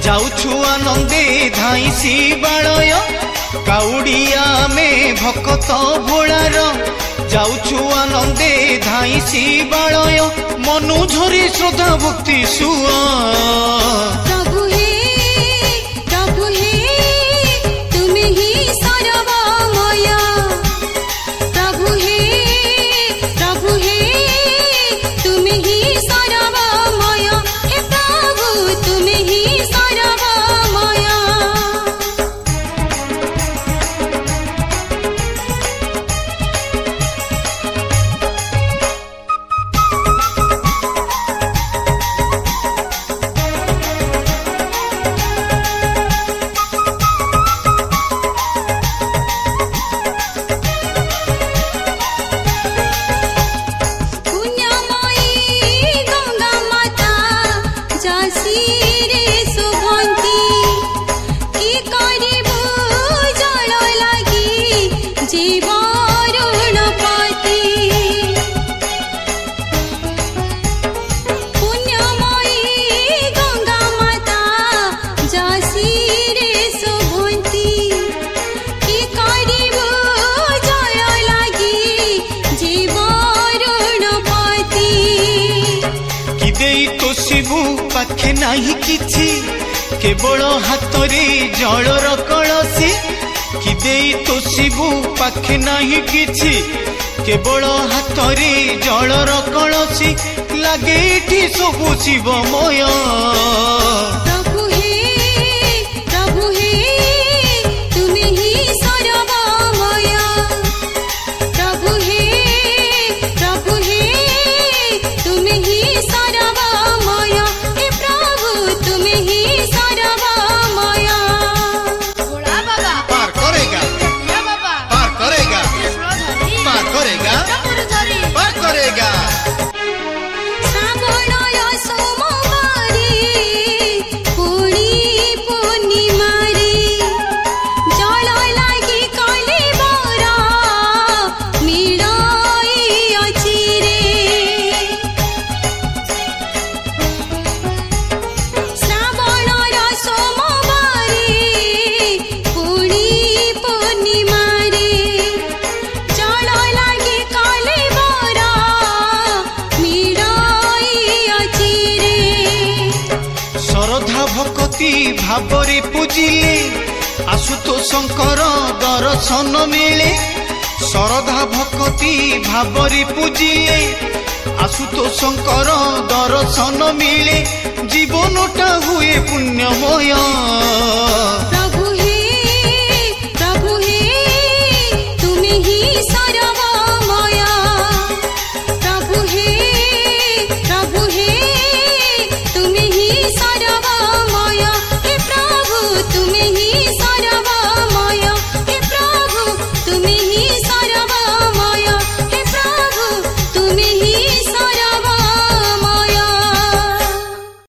जाऊछु आनंदे धाईसी बालय काउडिया में भकत भोलार जाऊछु आनंदे धाईसी बालय मनु झरी श्रद्धा भक्ति सुआ पाखे नाही किछि केवल हातरे जलर कलसी कि देई तो शिबु पाखे नाही किछि केवल हातरे जलर कलसी लागे एठी सबु शिवमय भावरे पूजिले आसुतो शंकर दर्शन मिले श्रद्धा भक्ति भावरे पूजिले आसुतो शंकर दर्शन मिले जीवनटा हुए पुण्यमय।